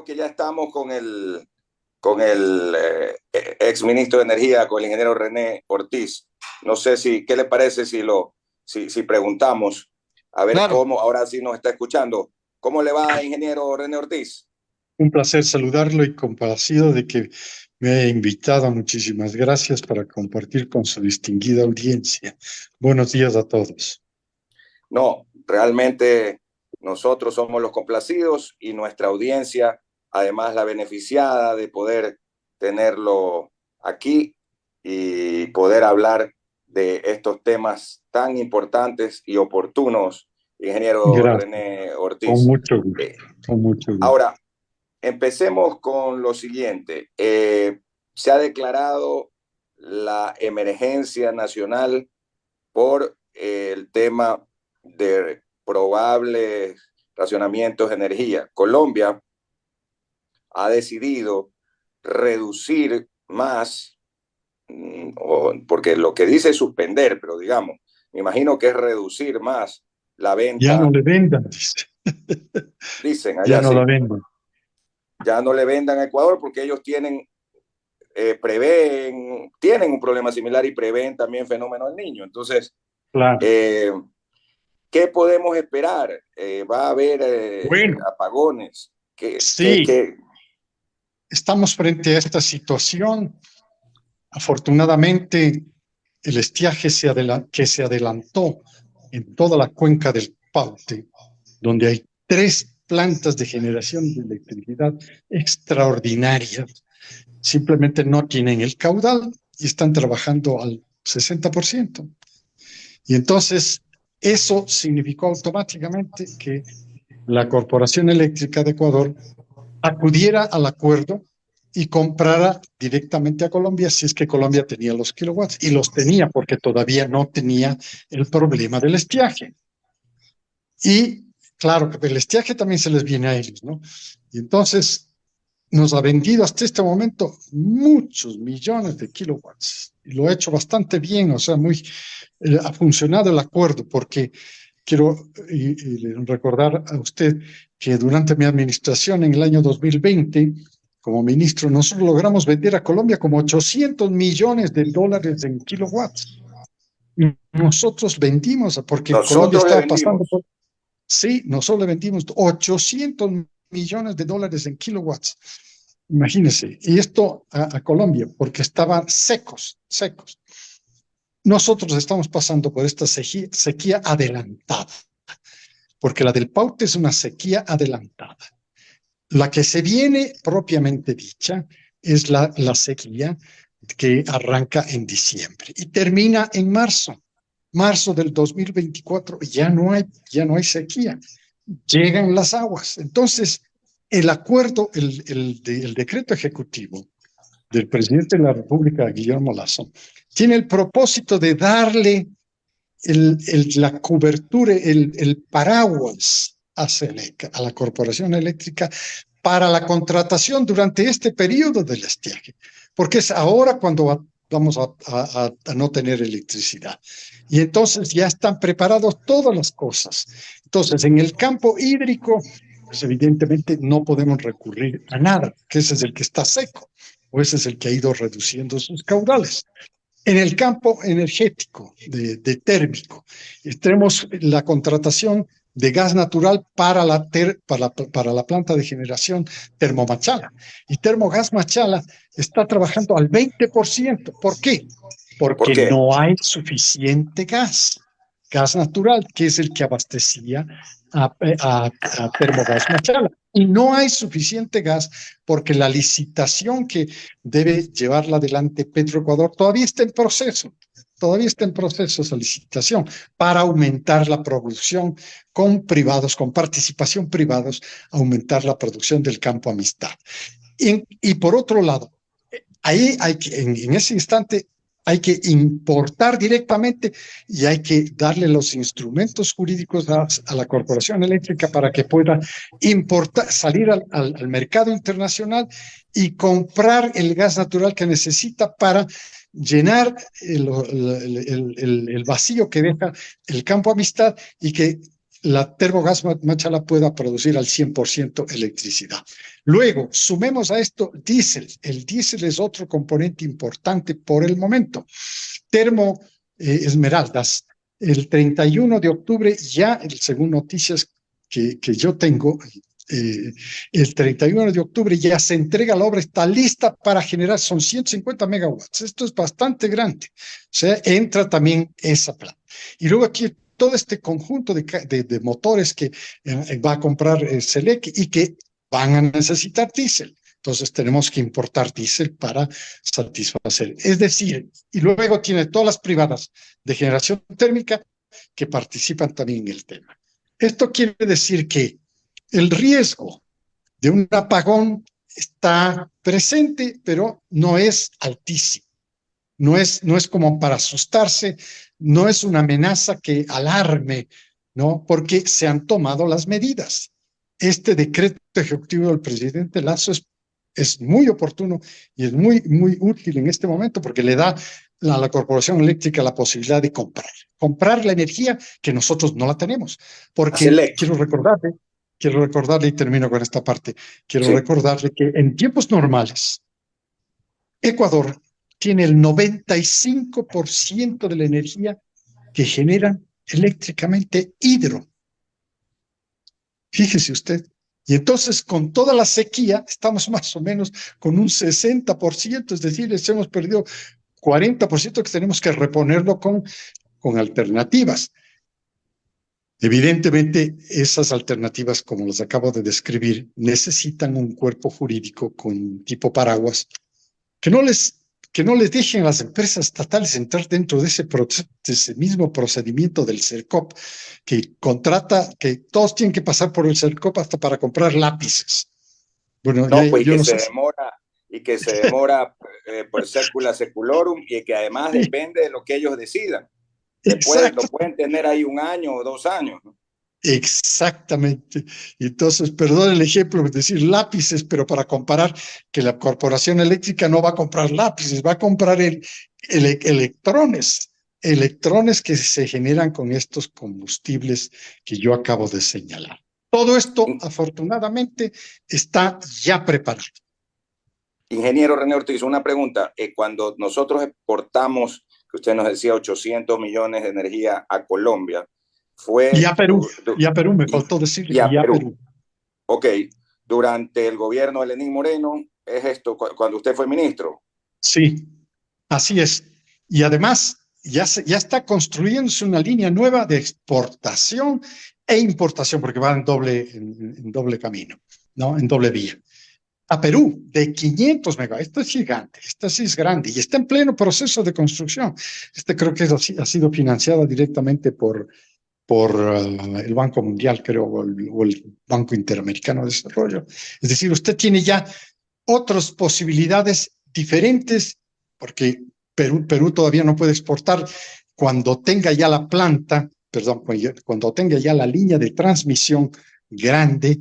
que ya estamos con el ex ministro de Energía, con el ingeniero René Ortiz. No sé qué le parece si preguntamos, a ver Claro, cómo, ahora sí nos está escuchando. ¿Cómo le va, ingeniero René Ortiz? un placer saludarlo y complacido de que me haya invitado. Muchísimas gracias para compartir con su distinguida audiencia. Buenos días a todos. No, realmente nosotros somos los complacidos y nuestra audiencia, además la beneficiada de poder tenerlo aquí y poder hablar de estos temas tan importantes y oportunos, ingeniero Gracias, René con Ortiz. mucho Eh, gusto, con mucho gusto. Ahora, empecemos con lo siguiente. Se ha declarado la emergencia nacional por el tema de probables racionamientos de energía. Colombia ha decidido reducir más, porque lo que dice es suspender, pero digamos, me imagino que es reducir más la Ya no venta, le vendan, dice. dicen Ya allá no la sí, vendan. ya no le vendan a Ecuador porque ellos tienen un problema similar y prevén también fenómeno del niño. Entonces, Claro. eh, ¿qué podemos esperar? ¿Va a haber Bueno, apagones? sí, estamos frente a esta situación. Afortunadamente, el estiaje que se adelantó en toda la cuenca del Paute, donde hay 3 plantas de generación de electricidad extraordinarias, simplemente no tienen el caudal y están trabajando al 60%. Y entonces eso significó automáticamente que la Corporación Eléctrica de Ecuador acudiera al acuerdo y comprara directamente a Colombia si es que Colombia tenía los kilowatts. Y los tenía porque todavía no tenía el problema del estiaje. Y claro que el estiaje también se les viene a ellos, ¿no? Y entonces nos ha vendido hasta este momento muchos millones de kilowatts. Y lo ha hecho bastante bien, o sea, ha funcionado el acuerdo, porque quiero recordar a usted que durante mi administración en el año 2020, como ministro, nosotros logramos vender a Colombia como 800 millones de dólares en kilowatts. Y nosotros vendimos, porque Colombia Nosotros le estaba pasando vendimos. por... Sí, nosotros le vendimos 800 millones de dólares en kilowatts. Imagínense, y esto a Colombia, porque estaban secos, secos. Nosotros estamos pasando por esta sequía adelantada, porque la del Paute es una sequía adelantada. La que se viene propiamente dicha es la sequía que arranca en diciembre y termina en marzo. Marzo del 2024 ya no hay sequía, llegan las aguas. Entonces, el acuerdo, el decreto ejecutivo del presidente de la República, Guillermo Lasso, tiene el propósito de darle la cobertura, el paraguas a Seleca, a la Corporación Eléctrica, para la contratación durante este periodo del estiaje, porque es ahora cuando vamos a no tener electricidad. Y entonces ya están preparadas todas las cosas. Entonces, en el campo hídrico, pues evidentemente no podemos recurrir a nada, que ese es el que está seco, o ese es el que ha ido reduciendo sus caudales. En el campo energético, de térmico, tenemos la contratación de gas natural para la planta de generación Termomachala. Y Termogas Machala está trabajando al 20%. ¿Por qué? ¿Por Porque qué? no hay suficiente gas natural, que es el que abastecía a Termogas Machala. Y no hay suficiente gas porque la licitación que debe llevarla adelante Petroecuador todavía está en proceso. Todavía está en proceso esa licitación para aumentar la producción con privados, con participación privados, aumentar la producción del campo Amistad. Y por otro lado, ahí en ese instante hay que importar directamente y hay que darle los instrumentos jurídicos a la Corporación Eléctrica para que pueda importar, salir al mercado internacional y comprar el gas natural que necesita para llenar el vacío que deja el campo Amistad y que la Termogas Machala pueda producir al 100% electricidad. Luego, sumemos a esto diésel. El diésel es otro componente importante por el momento. Termo Esmeraldas, el 31 de octubre ya, según noticias que yo tengo, el 31 de octubre ya se entrega la obra, está lista para generar, son 150 megawatts. Esto es bastante grande. O sea, entra también esa planta. Y luego aquí todo este conjunto de motores que va a comprar Selec y que van a necesitar diésel. Entonces tenemos que importar diésel para satisfacer. Es decir, y luego tiene todas las privadas de generación térmica que participan también en el tema. Esto quiere decir que el riesgo de un apagón está presente, pero no es altísimo. No es como para asustarse, no es una amenaza que alarme, ¿no? Porque se han tomado las medidas. Este decreto ejecutivo del presidente Lazo es muy oportuno y es muy, muy útil en este momento porque le da a la Corporación Eléctrica la posibilidad de comprar la energía que nosotros no la tenemos. Porque quiero recordarle y termino con esta parte, quiero Sí. recordarle que en tiempos normales, Ecuador tiene el 95% de la energía que generan eléctricamente hidro. Fíjese usted. Y entonces, con toda la sequía, estamos más o menos con un 60%, es decir, les hemos perdido 40% que tenemos que reponerlo con alternativas. Evidentemente, esas alternativas, como las acabo de describir, necesitan un cuerpo jurídico con tipo paraguas que no les dejen a las empresas estatales entrar dentro de ese mismo procedimiento del CERCOP, que todos tienen que pasar por el CERCOP hasta para comprar lápices. Bueno, No, pues yo no sé. y que se demora por secula seculorum y que además Sí, depende de lo que ellos decidan. exacto. Lo pueden tener ahí 1 año o 2 años, ¿no? Exactamente. Entonces, perdón el ejemplo, es decir, lápices, pero para comparar que la corporación eléctrica no va a comprar lápices, va a comprar electrones, electrones que se generan con estos combustibles que yo acabo de señalar. Todo esto, afortunadamente, está ya preparado. Ingeniero René Ortiz, una pregunta. Cuando nosotros exportamos, que usted nos decía, 800 millones de energía a Colombia, Y fue a Perú, me y, faltó decirle, y a y a Perú. Perú. Ok, durante el gobierno de Lenín Moreno, ¿es esto cuando usted fue ministro? Sí, así es. Y además, ya está construyéndose una línea nueva de exportación e importación, porque va en doble camino, ¿no? En doble vía. A Perú, de 500 megawatts. Esto es gigante, esta sí es grande y está en pleno proceso de construcción. Creo que ha sido financiada directamente por el Banco Mundial, creo, o el Banco Interamericano de Desarrollo. Es decir, usted tiene ya otras posibilidades diferentes, porque Perú todavía no puede exportar cuando tenga ya la planta, perdón, cuando tenga ya la línea de transmisión grande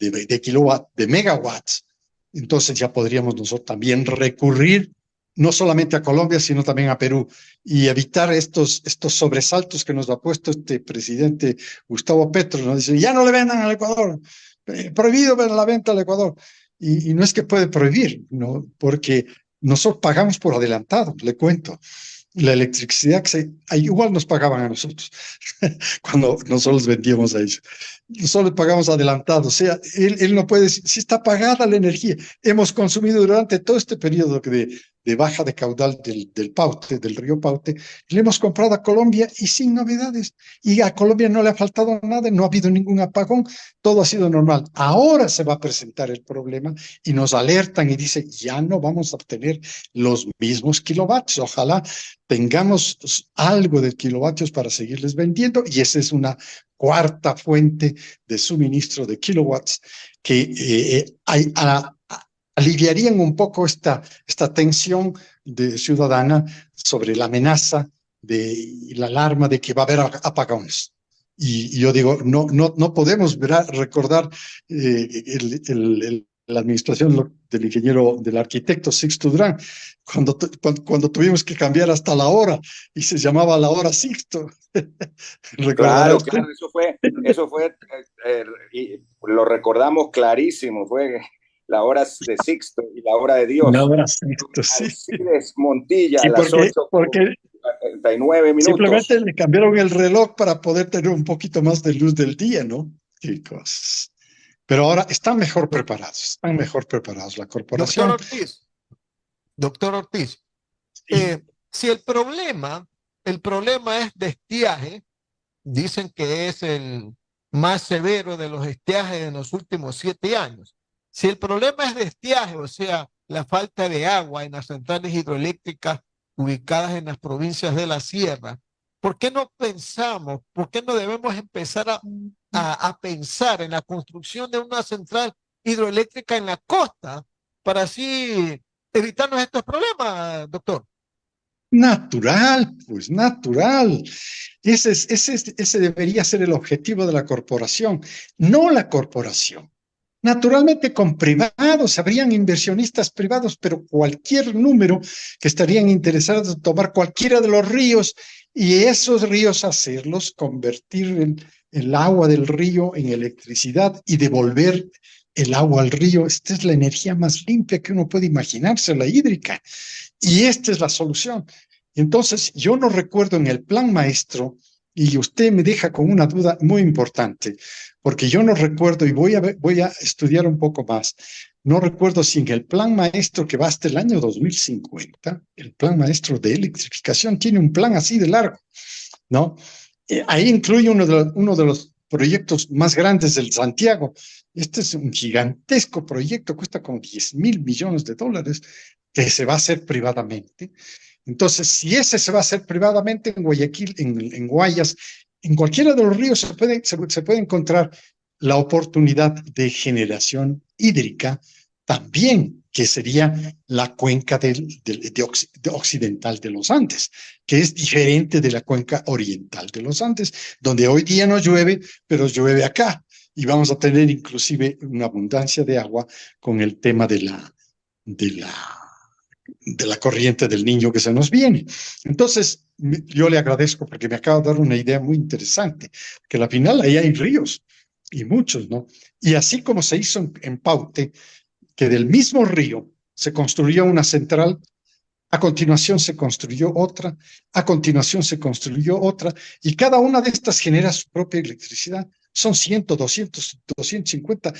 de kilowatt, de megawatts. Entonces ya podríamos nosotros también recurrir no solamente a Colombia, sino también a Perú, y evitar estos sobresaltos que nos ha puesto este presidente Gustavo Petro. Nos dice, ya no le vendan al Ecuador, prohibido la venta al Ecuador. Y no es que puede prohibir, ¿no? Porque nosotros pagamos por adelantado, le cuento. La electricidad igual nos pagaban a nosotros cuando nosotros vendíamos a ellos. Nosotros pagamos adelantado, o sea, él no puede decir, si está pagada la energía. Hemos consumido durante todo este periodo de baja de caudal del Paute, del río Paute, le hemos comprado a Colombia y sin novedades. Y a Colombia no le ha faltado nada, no ha habido ningún apagón, todo ha sido normal. Ahora se va a presentar el problema y nos alertan y dicen, ya no vamos a obtener los mismos kilovatios. Ojalá tengamos algo de kilovatios para seguirles vendiendo, y esa es una cuarta fuente de suministro de kilowatts que aliviarían un poco esta tensión ciudadana sobre la amenaza y la alarma de que va a haber apagones. Y yo digo, no podemos recordar la administración del ingeniero, del arquitecto Sixto Durán, cuando tuvimos que cambiar hasta la hora y se llamaba la hora Sixto. ¿Recordará Claro, usted? claro, eso fue, y lo recordamos clarísimo, fue la hora de Sixto y la hora de La Dios. hora Sixto, sí. Alcides Montilla a Sí, las porque 8:39. simplemente le cambiaron el reloj para poder tener un poquito más de luz del día, ¿no? Qué cosas. Pero ahora están mejor preparados. La Doctor corporación. Ortiz, doctor Ortiz, Sí. si el problema es de estiaje, dicen que es el más severo de los estiajes en los últimos 7 años. Si el problema es de estiaje, o sea, la falta de agua en las centrales hidroeléctricas ubicadas en las provincias de la sierra, ¿por qué no pensamos, por qué no debemos empezar a pensar en la construcción de una central hidroeléctrica en la costa para así evitarnos estos problemas, doctor? Natural, pues natural. Ese debería ser el objetivo de la corporación, no la corporación. Naturalmente con privados, habrían inversionistas privados, pero cualquier número que estarían interesados en tomar cualquiera de los ríos y esos ríos hacerlos, convertir el agua del río en electricidad y devolver el agua al río. Esta es la energía más limpia que uno puede imaginarse, la hídrica. Y esta es la solución. Entonces, yo no recuerdo en el plan maestro, y usted me deja con una duda muy importante, porque yo no recuerdo, y voy a estudiar un poco más, no recuerdo si en el plan maestro que va hasta el año 2050, el plan maestro de electrificación tiene un plan así de largo, ¿no? Ahí incluye uno de los proyectos más grandes del Santiago. Este es un gigantesco proyecto, cuesta como 10.000 millones de dólares, que se va a hacer privadamente. Entonces, si ese se va a hacer privadamente en Guayaquil, en Guayas, en cualquiera de los ríos se puede encontrar la oportunidad de generación hídrica también, que sería la cuenca de occidental de los Andes, que es diferente de la cuenca oriental de los Andes, donde hoy día no llueve, pero llueve acá. Y vamos a tener inclusive una abundancia de agua con el tema de la de la corriente del Niño que se nos viene. Entonces, yo le agradezco porque me acaba de dar una idea muy interesante, que al final ahí hay ríos y muchos, ¿no? Y así como se hizo en Paute, que del mismo río se construyó una central, a continuación se construyó otra, a continuación se construyó otra, y cada una de estas genera su propia electricidad. Son 100, 200, 250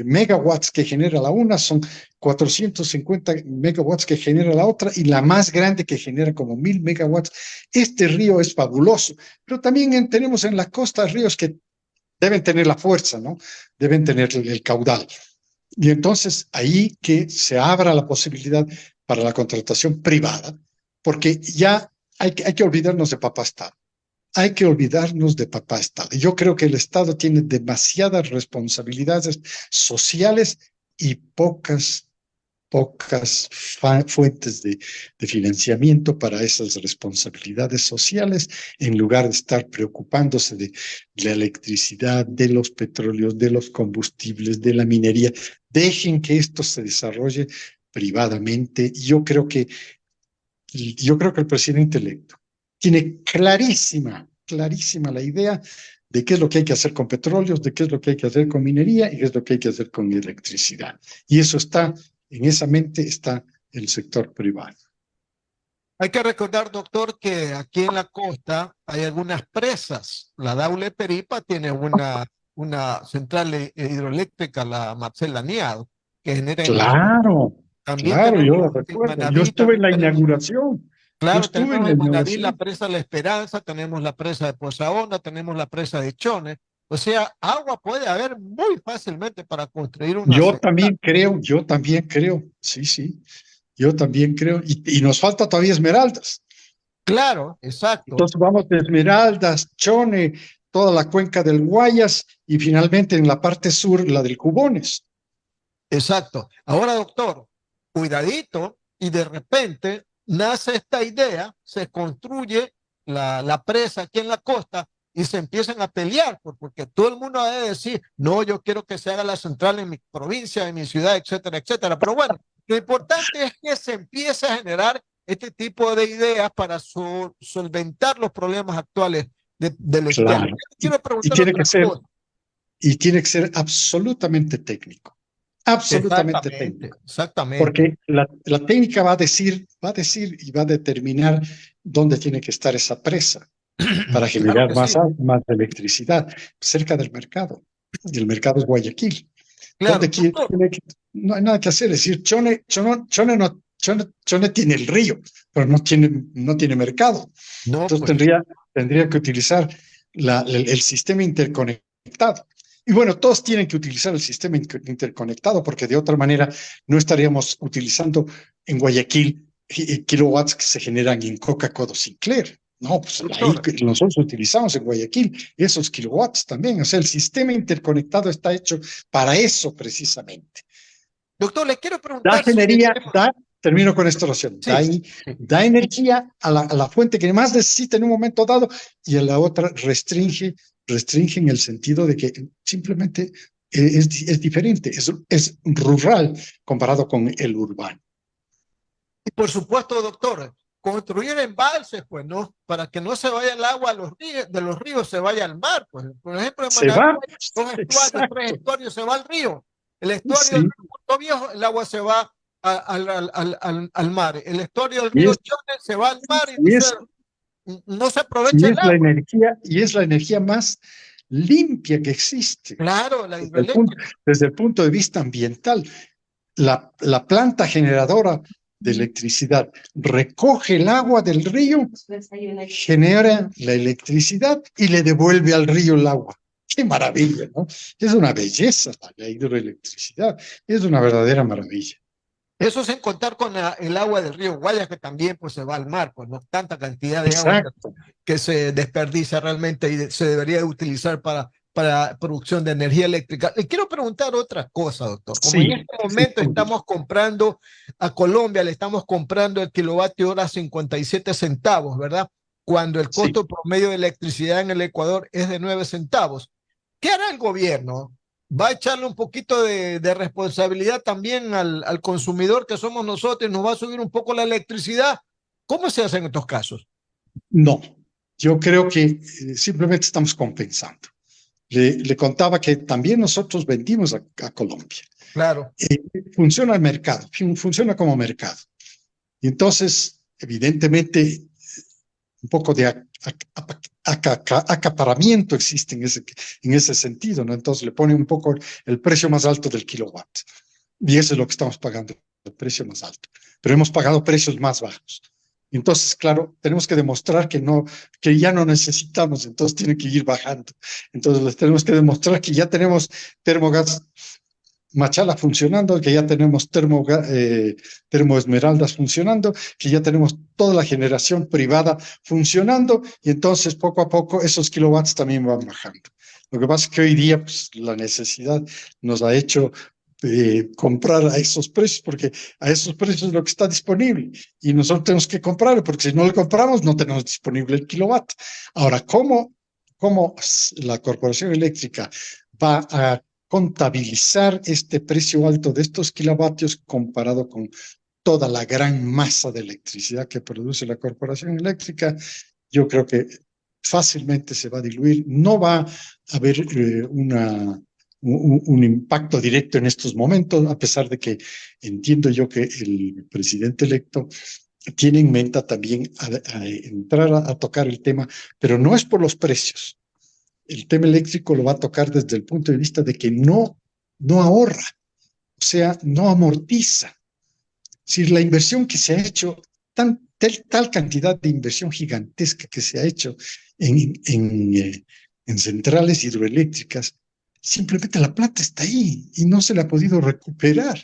megawatts que genera la una, son 450 megawatts que genera la otra, y la más grande que genera como 1.000 megawatts. Este río es fabuloso, pero también tenemos en la costa ríos que deben tener la fuerza, ¿no? Deben tener el caudal. Y entonces ahí que se abra la posibilidad para la contratación privada, porque ya hay que olvidarnos de papá Estado. Hay que olvidarnos de papá Estado. Yo creo que el Estado tiene demasiadas responsabilidades sociales y pocas fuentes de financiamiento para esas responsabilidades sociales, en lugar de estar preocupándose de la electricidad, de los petróleos, de los combustibles, de la minería. Dejen que esto se desarrolle privadamente. Yo creo que el presidente electo tiene clarísima la idea de qué es lo que hay que hacer con petróleos, de qué es lo que hay que hacer con minería y qué es lo que hay que hacer con electricidad. Y eso en esa mente está el sector privado. Hay que recordar, doctor, que aquí en la costa hay algunas presas. La Daule Peripa tiene una central hidroeléctrica, la Marcela Niado, que genera energía. Claro, También claro, yo lo tenemos en recuerdo. Yo Manabí, estuve en también la tenemos, inauguración. Yo claro, estuve en tenemos la en Manabí la inauguración. presa La Esperanza, tenemos la presa de Posaona, tenemos la presa de Chone. O sea, agua puede haber muy fácilmente para construir una central. Yo también creo, sí, sí, yo también creo. Y nos falta todavía Esmeraldas. Claro, exacto. Entonces vamos de Esmeraldas, Chone, toda la cuenca del Guayas y finalmente en la parte sur la del Cubones. Exacto. Ahora, doctor, cuidadito y de repente nace esta idea, se construye la presa aquí en la costa y se empiezan a pelear, porque todo el mundo ha de decir, no, yo quiero que se haga la central en mi provincia, en mi ciudad, etcétera, etcétera. Pero bueno, lo importante es que se empiece a generar este tipo de ideas para solventar los problemas actuales del estiaje. Claro. Quiero Y preguntar tiene que otra ser, cosa. y tiene que ser absolutamente técnico. Absolutamente Exactamente, técnico. exactamente. Porque la técnica va a decir y va a determinar dónde tiene que estar esa presa para Claro generar que sí, más electricidad cerca del mercado. Y el mercado es Guayaquil. claro. Doctor, No hay nada que hacer. Es decir, Chone tiene el río, pero no tiene mercado. no, Entonces pues, tendría que utilizar el sistema interconectado. Y bueno, todos tienen que utilizar el sistema interconectado porque de otra manera no estaríamos utilizando en Guayaquil kilowatts que se generan en Coca-Cola Sinclair. No, pues ahí doctor, nosotros utilizamos en Guayaquil esos kilowatts también. O sea, el sistema interconectado está hecho para eso precisamente. doctor, le quiero Da preguntar sobre el energía, tema. termino con esta oración, Sí, sí. da energía a la fuente que más necesita en un momento dado y a la otra restringe en el sentido de que simplemente es diferente, es rural comparado con el urbano. Y por supuesto, doctor, construir embalses, pues no, para que no se vaya el agua a los ríos, de los ríos se vaya al mar. Pues, por ejemplo, en Se va, Managua hay dos estuarios, tres exacto, estuarios, se va al río. El estuario del sí, río Puerto Viejo, el agua se va al mar. El estuario del y río es, Chone se va al mar y y es, no se aprovecha el agua. y es la energía más limpia que existe Claro, la desde hidroeléctrica. desde el punto de vista ambiental. La planta generadora de electricidad recoge el agua del río, genera la electricidad y le devuelve al río el agua. ¡Qué maravilla!, ¿no? Es una belleza la hidroelectricidad, es una verdadera maravilla. Eso sin contar con el agua del río Guaya, que también pues, se va al mar, pues no tanta cantidad de agua Exacto. que se desperdicia realmente y se debería de utilizar para producción de energía eléctrica. Le quiero preguntar otra cosa, doctor. Como en Sí, este sí, momento estamos comprando a Colombia, le estamos comprando el kilovatio hora 57 centavos, ¿verdad? Cuando el sí. costo promedio de electricidad en el Ecuador es de 9 centavos. ¿Qué hará el gobierno? ¿Va a echarle un poquito de responsabilidad también al consumidor que somos nosotros y nos va a subir un poco la electricidad? ¿Cómo se hace en estos casos? No, yo creo que simplemente estamos compensando. Le contaba que también nosotros vendimos a Colombia. Claro. Funciona el mercado, funciona como mercado. Y entonces, evidentemente, un poco de acaparamiento existe en ese sentido, ¿no? Entonces le pone un poco el precio más alto del kilowatt. Y eso es lo que estamos pagando, el precio más alto. Pero hemos pagado precios más bajos. Entonces, claro, tenemos que demostrar que ya no necesitamos, entonces tiene que ir bajando. Entonces, les tenemos que demostrar que ya tenemos termogas Machala funcionando, que ya tenemos termoesmeraldas funcionando, que ya tenemos toda la generación privada funcionando, y entonces poco a poco esos kilowatts también van bajando. Lo que pasa es que hoy día pues, la necesidad nos ha hecho comprar a esos precios, porque a esos precios es lo que está disponible, y nosotros tenemos que comprarlo, porque si no lo compramos no tenemos disponible el kilowatt. Ahora, ¿cómo la Corporación Eléctrica va a contabilizar este precio alto de estos kilovatios comparado con toda la gran masa de electricidad que produce la Corporación Eléctrica? Yo creo que fácilmente se va a diluir, no va a haber un impacto directo en estos momentos, a pesar de que entiendo yo que el presidente electo tiene en mente también a entrar a tocar el tema, pero no es por los precios. El tema eléctrico lo va a tocar desde el punto de vista de que no ahorra, o sea, no amortiza. Si la inversión que se ha hecho, tal cantidad de inversión gigantesca que se ha hecho en centrales hidroeléctricas, simplemente la plata está ahí y no se la ha podido recuperar,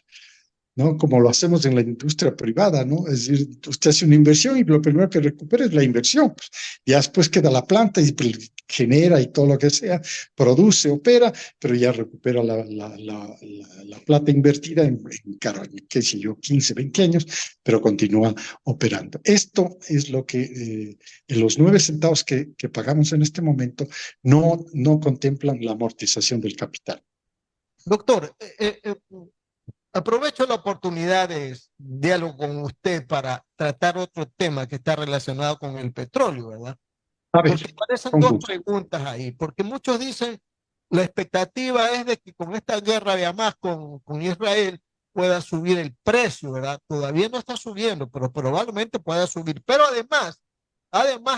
¿no? Como lo hacemos en la industria privada, ¿no? Es decir, usted hace una inversión y lo primero que recupera es la inversión. Pues. Ya después queda la planta y genera y todo lo que sea, produce, opera, pero ya recupera la plata invertida en qué sé yo, 15, 20 años, pero continúa operando. Esto es lo que en los 9 centavos que pagamos en este momento no contemplan la amortización del capital. Doctor, aprovecho la oportunidad de diálogo con usted para tratar otro tema que está relacionado con el petróleo, ¿verdad? A ver, Porque parecen con dos gusto. preguntas ahí, porque muchos dicen, la expectativa es de que con esta guerra de Hamas con Israel pueda subir el precio, ¿verdad? Todavía no está subiendo, pero probablemente pueda subir. Pero además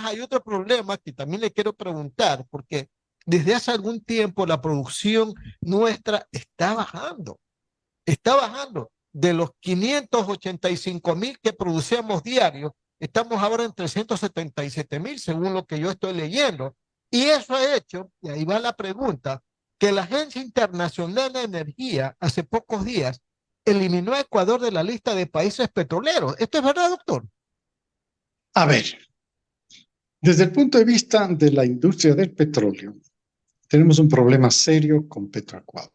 hay otro problema que también le quiero preguntar, porque desde hace algún tiempo la producción nuestra está bajando. De los 585,000 que producíamos diarios, estamos ahora en 377,000, según lo que yo estoy leyendo. Y eso ha hecho, y ahí va la pregunta, que la Agencia Internacional de Energía hace pocos días eliminó a Ecuador de la lista de países petroleros. ¿Esto es verdad, doctor? A ver, desde el punto de vista de la industria del petróleo, tenemos un problema serio con Petroecuador,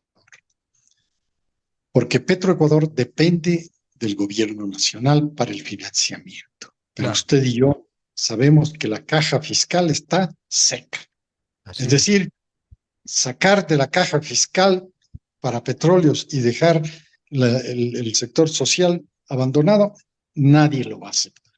porque Petroecuador depende del gobierno nacional para el financiamiento. Pero Claro, usted y yo sabemos que la caja fiscal está seca. así Es es. decir, sacar de la caja fiscal para petróleos y dejar el sector social abandonado, nadie lo va a aceptar.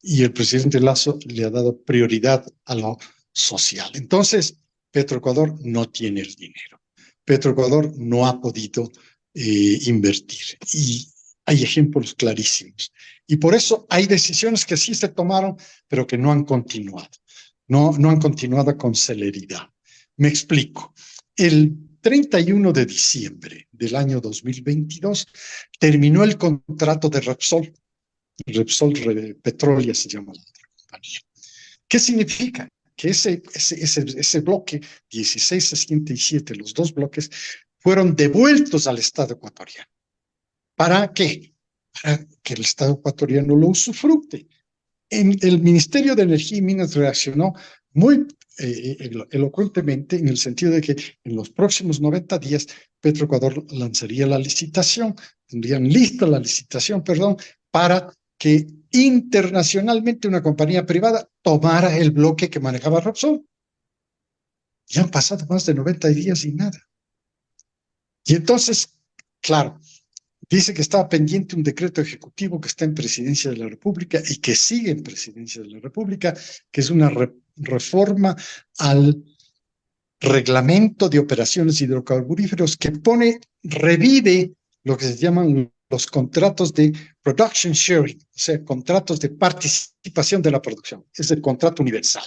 Y el presidente Lasso le ha dado prioridad a lo social. Entonces, Petroecuador no tiene el dinero. Petroecuador no ha podido invertir. Y hay ejemplos clarísimos. Y por eso hay decisiones que sí se tomaron, pero que no han continuado. No han continuado con celeridad. Me explico. El 31 de diciembre del año 2022 terminó el contrato de Repsol. Repsol Petrolia se llama la compañía. ¿Qué significa? Que ese bloque 1667, los dos bloques, fueron devueltos al Estado ecuatoriano. ¿Para qué? Para que el Estado ecuatoriano lo usufructe. El Ministerio de Energía y Minas reaccionó muy elocuentemente en el sentido de que en los próximos 90 días Petroecuador lanzaría la licitación, tendrían lista la licitación, perdón, para que internacionalmente una compañía privada tomara el bloque que manejaba Repsol. Ya han pasado más de 90 días y nada. Y entonces, claro, dice que estaba pendiente un decreto ejecutivo que está en Presidencia de la República y que sigue en Presidencia de la República, que es una reforma al reglamento de operaciones hidrocarburíferos que revive lo que se llaman los contratos de production sharing, o sea, contratos de participación de la producción. Es el contrato universal.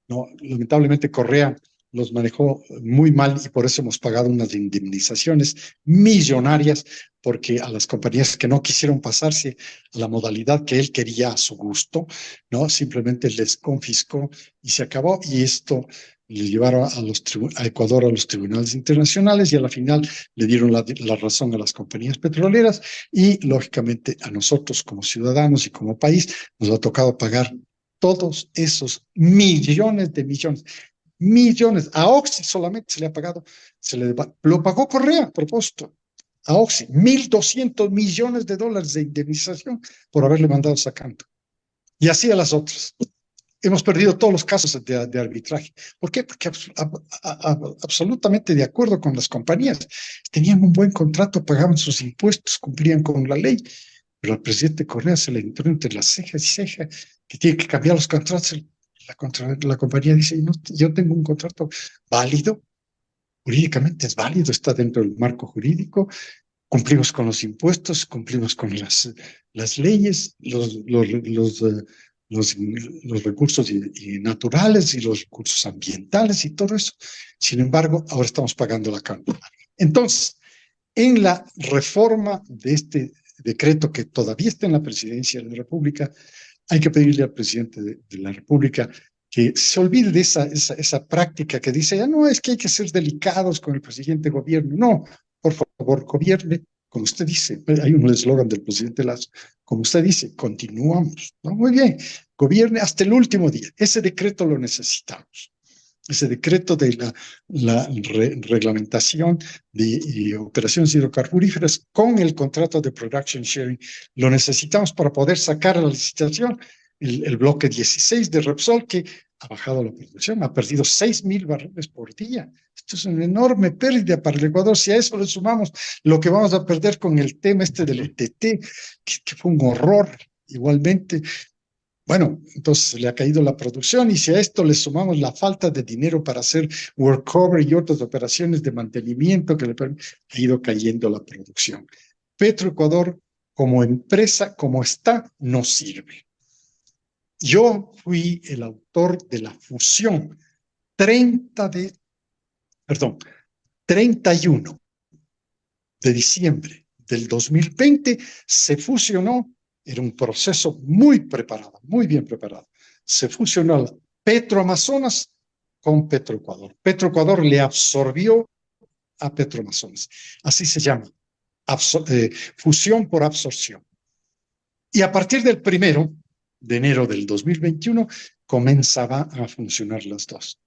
¿No? Lamentablemente Correa los manejó muy mal y por eso hemos pagado unas indemnizaciones millonarias porque a las compañías que no quisieron pasarse a la modalidad que él quería a su gusto, ¿no? Simplemente les confiscó y se acabó y esto le llevaron a Ecuador a los tribunales internacionales y a la final le dieron la razón a las compañías petroleras y lógicamente a nosotros como ciudadanos y como país nos ha tocado pagar todos esos millones de millones. A Oxy solamente se le ha pagado, lo pagó Correa a propósito. A Oxy, 1.200 millones de dólares de indemnización por haberle mandado sacando. Y así a las otras. Hemos perdido todos los casos de arbitraje. ¿Por qué? Porque absolutamente de acuerdo con las compañías. Tenían un buen contrato, pagaban sus impuestos, cumplían con la ley. Pero al presidente Correa se le entró entre las cejas y cejas que tiene que cambiar los contratos. La compañía dice, no, yo tengo un contrato válido, jurídicamente es válido, está dentro del marco jurídico, cumplimos con los impuestos, cumplimos con las leyes, los recursos naturales y los recursos ambientales y todo eso. Sin embargo, ahora estamos pagando la cantidad. Entonces, en la reforma de este decreto que todavía está en la Presidencia de la República, hay que pedirle al presidente de la República que se olvide de esa práctica que dice, no, es que hay que ser delicados con el siguiente gobierno. No, por favor, gobierne como usted dice, hay un eslogan del presidente Lazo, como usted dice, continuamos, ¿no? Muy bien, gobierne hasta el último día. Ese decreto lo necesitamos. Ese decreto de la reglamentación de operaciones hidrocarburíferas con el contrato de production sharing, lo necesitamos para poder sacar a la licitación el bloque 16 de Repsol, que ha bajado la producción, ha perdido 6,000 barriles por día. Esto es una enorme pérdida para el Ecuador. Si a eso le sumamos lo que vamos a perder con el tema este del ETT, que fue un horror igualmente, bueno, entonces le ha caído la producción, y si a esto le sumamos la falta de dinero para hacer workover y otras operaciones de mantenimiento que le ha ido cayendo la producción. Petroecuador como empresa, como está, no sirve. Yo fui el autor de la fusión 31 de diciembre del 2020 se fusionó. Era un proceso muy preparado, muy bien preparado. Se fusionó Petroamazonas con Petroecuador. Petroecuador le absorbió a Petroamazonas. Así se llama, fusión por absorción. Y a partir del 1 de enero del 2021 comenzaba a funcionar las dos.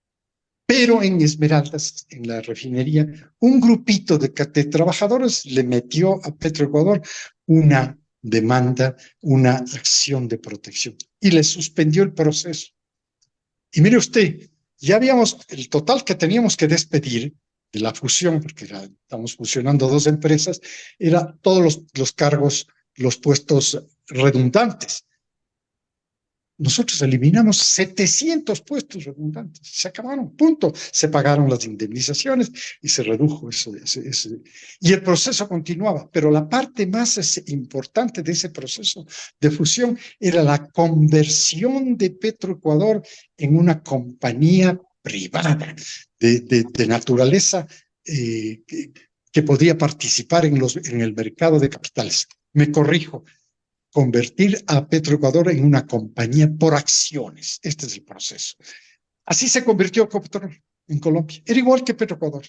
Pero en Esmeraldas, en la refinería, un grupito de trabajadores le metió a Petroecuador una demanda, una acción de protección, y le suspendió el proceso. Y mire usted, ya habíamos el total que teníamos que despedir de la fusión, porque estamos fusionando dos empresas, era todos los cargos, los puestos redundantes. Nosotros eliminamos 700 puestos redundantes, se acabaron, punto. Se pagaron las indemnizaciones y se redujo eso. Y el proceso continuaba, pero la parte más importante de ese proceso de fusión era la conversión de Petroecuador en una compañía privada de naturaleza que podía participar en el mercado de capitales. Me corrijo. Convertir a Petroecuador en una compañía por acciones. Este es el proceso. Así se convirtió Ecopetrol en Colombia. Era igual que Petroecuador,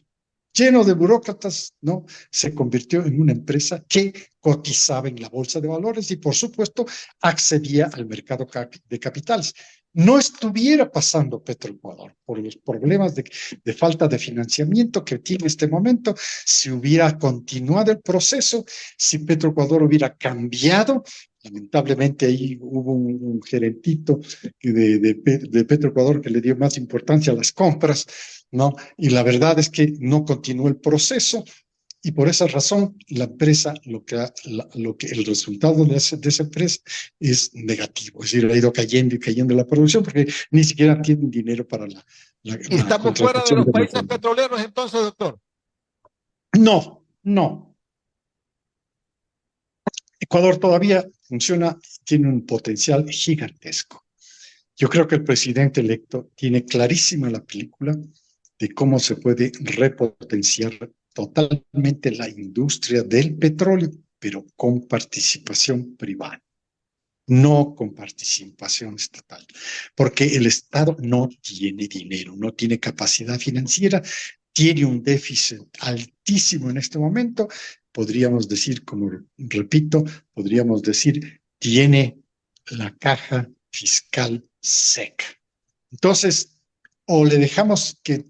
lleno de burócratas, ¿no? Se convirtió en una empresa que cotizaba en la bolsa de valores y, por supuesto, accedía al mercado de capitales. No estuviera pasando Petroecuador por los problemas de falta de financiamiento que tiene en este momento, si hubiera continuado el proceso, si Petroecuador hubiera cambiado. Lamentablemente ahí hubo un gerentito de Petroecuador que le dio más importancia a las compras, ¿no? Y la verdad es que no continuó el proceso, y por esa razón la empresa, el resultado de esa empresa es negativo. Es decir, ha ido cayendo y cayendo la producción porque ni siquiera tienen dinero para la ¿Y estamos fuera de contratación los de países material. petroleros entonces, doctor? No. Ecuador todavía funciona, tiene un potencial gigantesco. Yo creo que el presidente electo tiene clarísima la película de cómo se puede repotenciar totalmente la industria del petróleo, pero con participación privada, no con participación estatal, porque el Estado no tiene dinero, no tiene capacidad financiera, tiene un déficit altísimo en este momento. Podríamos decir, como repito, podríamos decir, tiene la caja fiscal seca. Entonces, o le dejamos que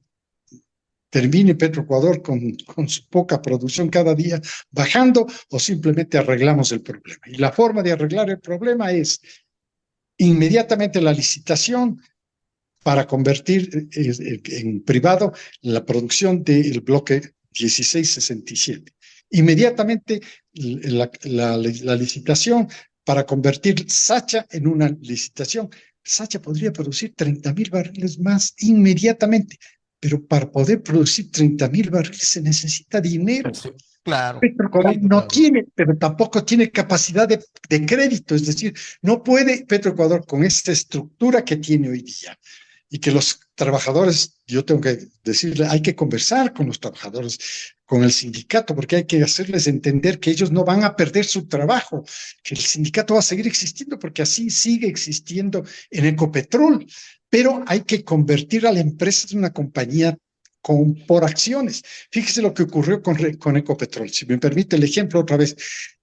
termine Petroecuador con su poca producción cada día bajando, o simplemente arreglamos el problema. Y la forma de arreglar el problema es inmediatamente la licitación para convertir en privado la producción del bloque 1667. Inmediatamente la licitación para convertir Sacha en una licitación. Sacha podría producir 30,000 barriles más inmediatamente, pero para poder producir 30,000 barriles se necesita dinero. Sí, claro. Petroecuador no tiene, pero tampoco tiene capacidad de crédito, es decir, no puede Petroecuador con esta estructura que tiene hoy día. Y que los trabajadores, yo tengo que decirle, hay que conversar con los trabajadores, con el sindicato, porque hay que hacerles entender que ellos no van a perder su trabajo, que el sindicato va a seguir existiendo, porque así sigue existiendo en Ecopetrol, pero hay que convertir a la empresa en una compañía por acciones. Fíjese lo que ocurrió con Ecopetrol. Si me permite el ejemplo otra vez,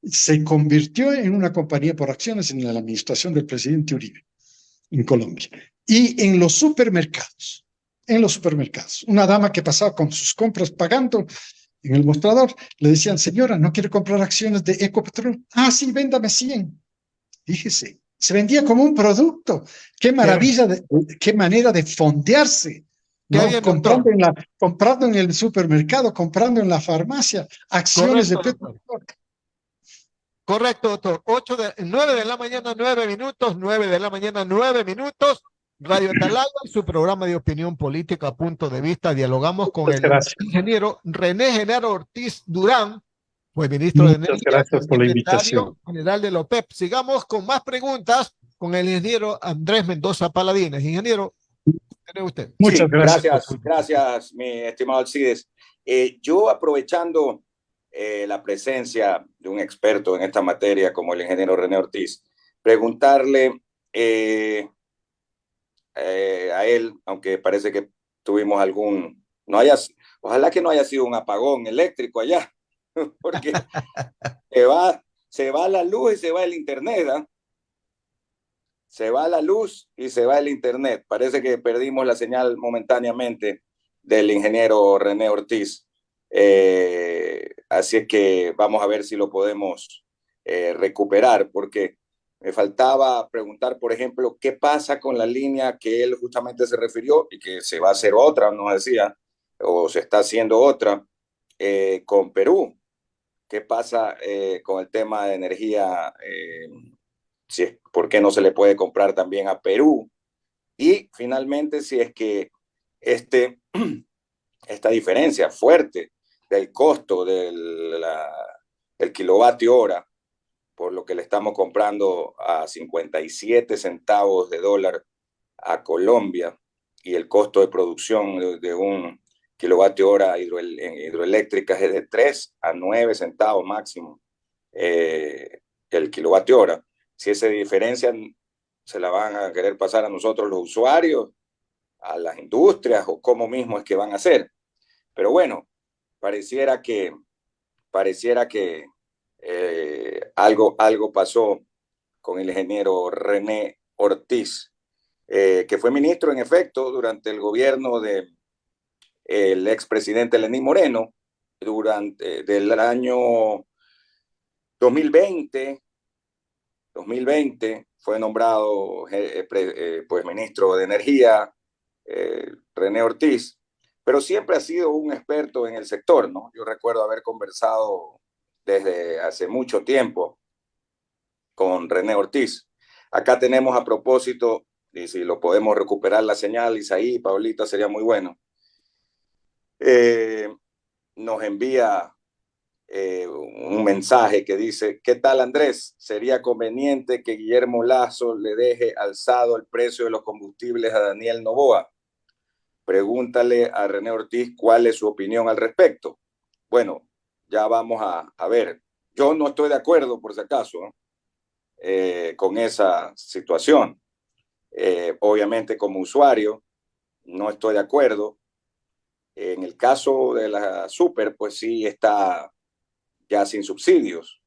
se convirtió en una compañía por acciones en la administración del presidente Uribe en Colombia. Y en los supermercados, una dama que pasaba con sus compras pagando en el mostrador, le decían, señora, ¿no quiere comprar acciones de Ecopetrol? Ah, sí, véndame 100. Fíjese, se vendía como un producto. Qué maravilla, qué manera de fondearse, Qué ¿no? bien, doctor. Comprando en el supermercado, comprando en la farmacia, acciones de Correcto, doctor. Petrol. Correcto, doctor. 9 de la mañana, 9 minutos, 9 de la mañana, 9 minutos. Radio Atalaya, su programa de opinión política, punto de vista. Dialogamos con Muchas el gracias. ingeniero René Genaro Ortiz Durán, fue ministro de Muchas Energía, gracias por la invitación. secretario general de la OPEP. Sigamos con más preguntas con el ingeniero Andrés Mendoza Paladines. Ingeniero, ¿tiene usted? Muchas Sí, gracias. gracias, mi estimado Alcides. Yo aprovechando la presencia de un experto en esta materia como el ingeniero René Ortiz, preguntarle a él, aunque parece que tuvimos ojalá que no haya sido un apagón eléctrico allá, porque se va la luz y se va el internet, ¿eh? Se va la luz y se va el internet. Parece que perdimos la señal momentáneamente del ingeniero René Ortiz. Así es que vamos a ver si lo podemos recuperar, porque me faltaba preguntar, por ejemplo, qué pasa con la línea que él justamente se refirió y que se va a hacer otra, nos decía, o se está haciendo otra con Perú. ¿Qué pasa con el tema de energía? ¿Por qué no se le puede comprar también a Perú? Y finalmente, si es que esta diferencia fuerte del costo del kilovatio hora, por lo que le estamos comprando a 57 centavos de dólar a Colombia, y el costo de producción de un kilovatio hora en hidroeléctricas es de 3 a 9 centavos máximo el kilovatio hora. Si esa diferencia se la van a querer pasar a nosotros los usuarios, a las industrias, o cómo mismo es que van a hacer. Pero bueno, pareciera que algo pasó con el ingeniero René Ortiz, que fue ministro en efecto durante el gobierno del expresidente Lenín Moreno, del año 2020 fue nombrado pues ministro de Energía René Ortiz, pero siempre ha sido un experto en el sector, ¿no? Yo recuerdo haber conversado desde hace mucho tiempo con René Ortiz. Acá tenemos a propósito, y si lo podemos recuperar la señal, Isaí, Paulita, sería muy bueno. Nos envía un mensaje que dice: ¿qué tal, Andrés? ¿Sería conveniente que Guillermo Lasso le deje alzado el precio de los combustibles a Daniel Noboa? Pregúntale a René Ortiz cuál es su opinión al respecto. Bueno, ya vamos a ver. Yo no estoy de acuerdo, por si acaso, con esa situación. Obviamente, como usuario, no estoy de acuerdo. En el caso de la Super, pues sí está ya sin subsidios.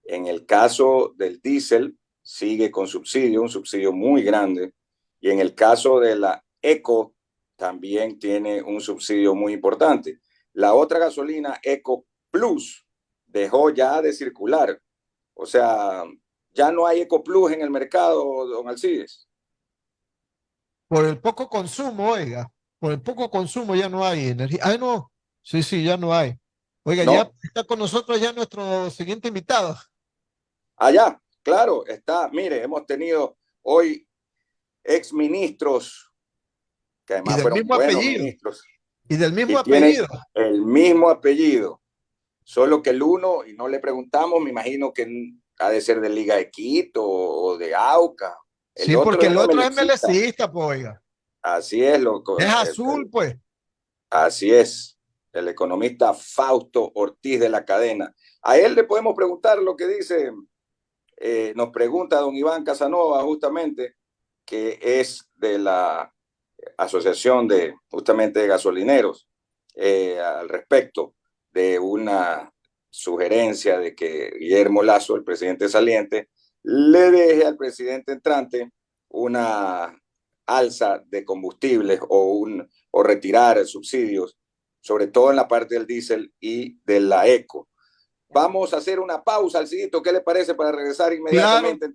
En el caso del diésel, sigue con subsidio, un subsidio muy grande. Y en el caso de la Eco, también tiene un subsidio muy importante. La otra gasolina, Eco Plus, dejó ya de circular. O sea, ya no hay Eco Plus en el mercado, don Alcides. Por el poco consumo, oiga, por el poco consumo ya no hay energía. Ah, no, sí, ya no hay. Oiga, ya No, está con nosotros ya nuestro siguiente invitado. allá, claro, está. Mire, hemos tenido hoy exministros, que Y además del fueron mismo buenos apellido. ministros, Y del mismo y tienen apellido. el mismo apellido, solo que el uno, y no le preguntamos, me imagino que ha de ser de Liga de Quito o de Auca. El Sí, otro porque es el otro es MLXista. melecista, pues, oiga. Así es, Es azul, pues. así es, el economista Fausto Ortiz de la Cadena. A él le podemos preguntar lo que dice, nos pregunta don Iván Casanova, justamente, que es de la Asociación de justamente de Gasolineros. al respecto de una sugerencia de que Guillermo Lasso, el presidente saliente, le deje al presidente entrante una alza de combustibles o retirar subsidios, sobre todo en la parte del diésel y de la eco. Vamos a hacer una pausa, Alcidito, ¿qué le parece para regresar Claro, inmediatamente?